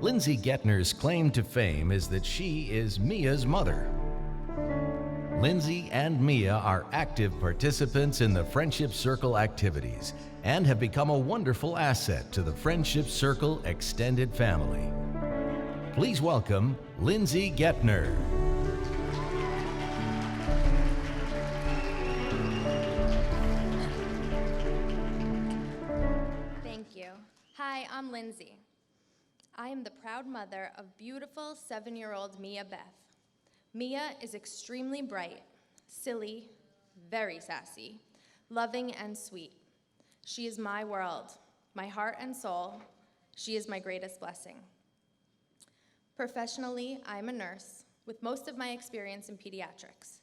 Lindsay Gettner's claim to fame is that she is Mia's mother. Lindsay and Mia are active participants in the Friendship Circle activities and have become a wonderful asset to the Friendship Circle extended family. Please welcome Lindsay Gettner. Thank you. Hi, I'm Lindsay. I am the proud mother of beautiful 7-year-old Mia Beth. Mia is extremely bright, silly, very sassy, loving and sweet. She is my world, my heart and soul. She is my greatest blessing. Professionally, I'm a nurse with most of my experience in pediatrics.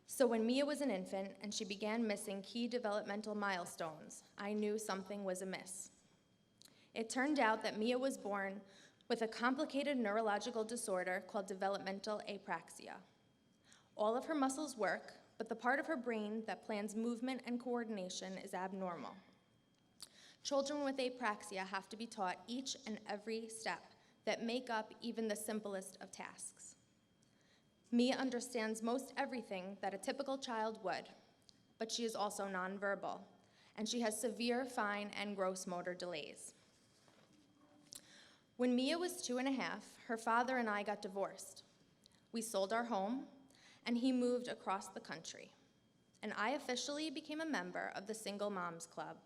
So when Mia was an infant and she began missing key developmental milestones, I knew something was amiss. It turned out that Mia was born with a complicated neurological disorder called developmental apraxia. All of her muscles work, but the part of her brain that plans movement and coordination is abnormal. Children with apraxia have to be taught each and every step that make up even the simplest of tasks. Mia understands most everything that a typical child would, but she is also nonverbal, and she has severe fine and gross motor delays. When Mia was 2.5, her father and I got divorced. We sold our home, and he moved across the country, and I officially became a member of the Single Moms Club.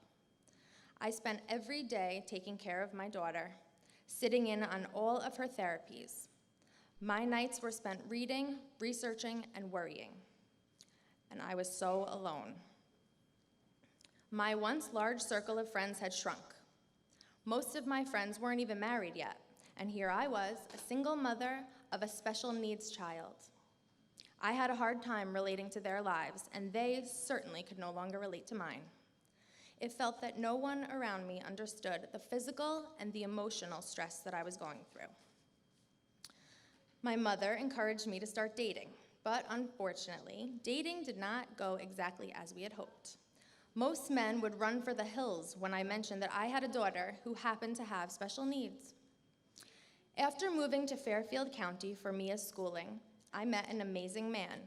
I spent every day taking care of my daughter, sitting in on all of her therapies. My nights were spent reading, researching, and worrying, and I was so alone. My once large circle of friends had shrunk. Most of my friends weren't even married yet, and here I was, a single mother of a special needs child. I had a hard time relating to their lives, and they certainly could no longer relate to mine. It felt that no one around me understood the physical and the emotional stress that I was going through. My mother encouraged me to start dating, but unfortunately, dating did not go exactly as we had hoped. Most men would run for the hills when I mentioned that I had a daughter who happened to have special needs. After moving to Fairfield County for Mia's schooling, I met an amazing man,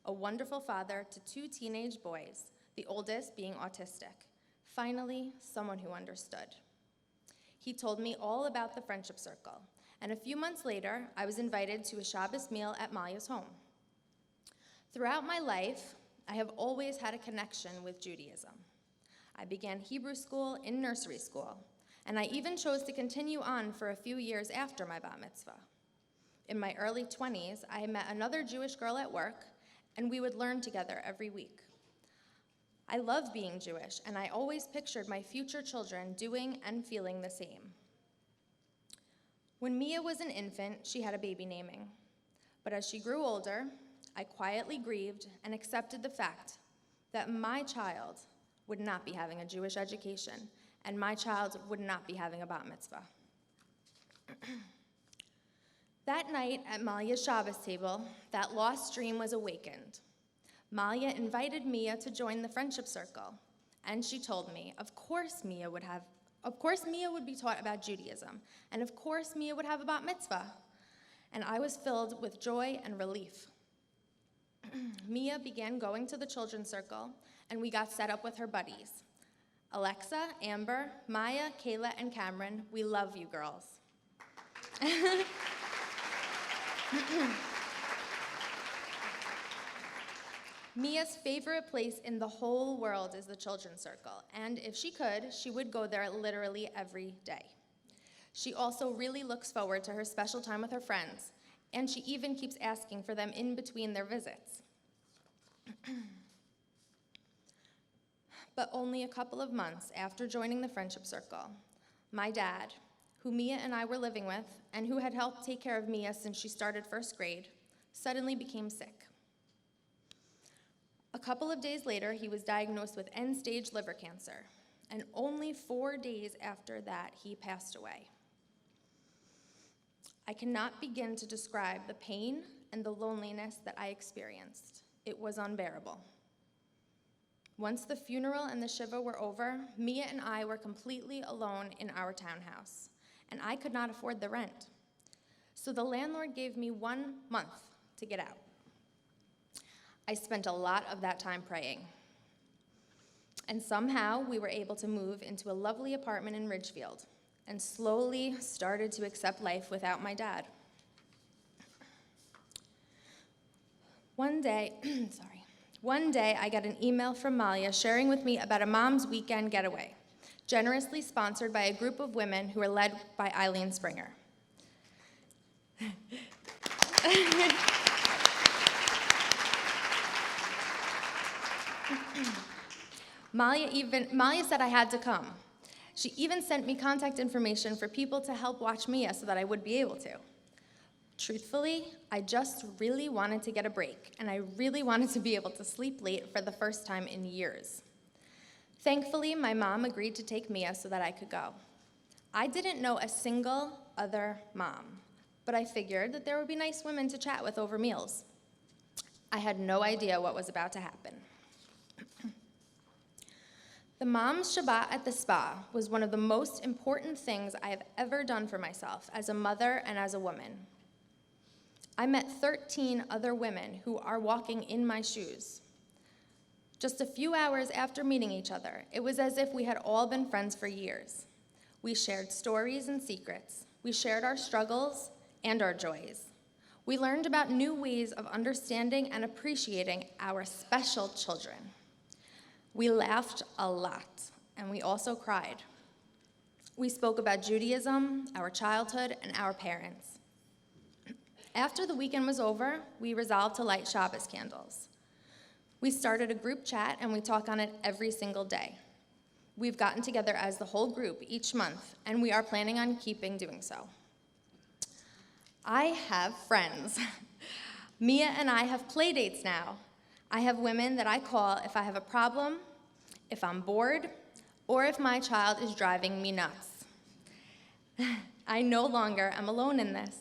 a wonderful father to 2 teenage boys, the oldest being autistic. Finally, someone who understood. He told me all about the Friendship Circle, and a few months later, I was invited to a Shabbos meal at Malia's home. Throughout my life, I have always had a connection with Judaism. I began Hebrew school in nursery school, and I even chose to continue on for a few years after my bat mitzvah. In my early 20s, I met another Jewish girl at work, and we would learn together every week. I love being Jewish, and I always pictured my future children doing and feeling the same. When Mia was an infant, she had a baby naming. But as she grew older, I quietly grieved and accepted the fact that my child would not be having a Jewish education, and my child would not be having a bat mitzvah. That night at Malia's Shabbos table, that lost dream was awakened. Malia invited Mia to join the Friendship Circle, and she told me, of course Mia would be taught about Judaism, and of course Mia would have a bat mitzvah. And I was filled with joy and relief. Mia began going to the Children's Circle, and we got set up with her buddies. Alexa, Amber, Maya, Kayla, and Cameron, we love you girls. Mia's favorite place in the whole world is the Children's Circle, and if she could, she would go there literally every day. She also really looks forward to her special time with her friends, and she even keeps asking for them in between their visits. But only a couple of months after joining the Friendship Circle, my dad, who Mia and I were living with, and who had helped take care of Mia since she started first grade, suddenly became sick. A couple of days later, he was diagnosed with end-stage liver cancer, and only 4 days after that, he passed away. I cannot begin to describe the pain and the loneliness that I experienced. It was unbearable. Once the funeral and the shiva were over, Mia and I were completely alone in our townhouse, and I could not afford the rent. So the landlord gave me 1 month to get out. I spent a lot of that time praying. And somehow we were able to move into a lovely apartment in Ridgefield and slowly started to accept life without my dad. One day I got an email from Malia sharing with me about a mom's weekend getaway, generously sponsored by a group of women who were led by Eileen Springer. Malia said I had to come. She even sent me contact information for people to help watch Mia so that I would be able to. Truthfully, I just really wanted to get a break, and I really wanted to be able to sleep late for the first time in years. Thankfully, my mom agreed to take Mia so that I could go. I didn't know a single other mom, but I figured that there would be nice women to chat with over meals. I had no idea what was about to happen. The Mom's Shabbat at the spa was one of the most important things I have ever done for myself as a mother and as a woman. I met 13 other women who are walking in my shoes. Just a few hours after meeting each other, it was as if we had all been friends for years. We shared stories and secrets. We shared our struggles and our joys. We learned about new ways of understanding and appreciating our special children. We laughed a lot, and we also cried. We spoke about Judaism, our childhood, and our parents. After the weekend was over, we resolved to light Shabbos candles. We started a group chat, and we talk on it every single day. We've gotten together as the whole group each month, and we are planning on keeping doing so. I have friends. Mia and I have play dates now. I have women that I call if I have a problem, if I'm bored, or if my child is driving me nuts. I no longer am alone in this.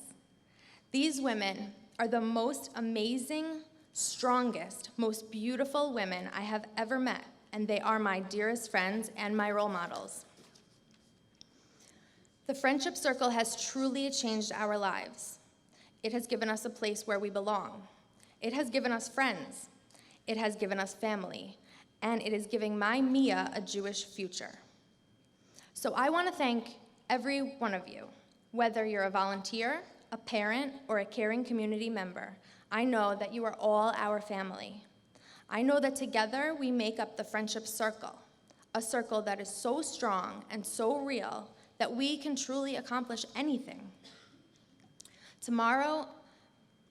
These women are the most amazing, strongest, most beautiful women I have ever met, and they are my dearest friends and my role models. The Friendship Circle has truly changed our lives. It has given us a place where we belong. It has given us friends. It has given us family, and it is giving my Mia a Jewish future. So I want to thank every one of you, whether you're a volunteer, a parent, or a caring community member. I know that you are all our family. I know that together we make up the Friendship Circle, a circle that is so strong and so real that we can truly accomplish anything. Tomorrow,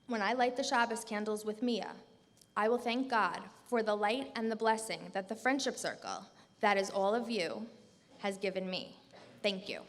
when I light the Shabbos candles with Mia, I will thank God for the light and the blessing that the Friendship Circle, that is all of you, has given me. Thank you.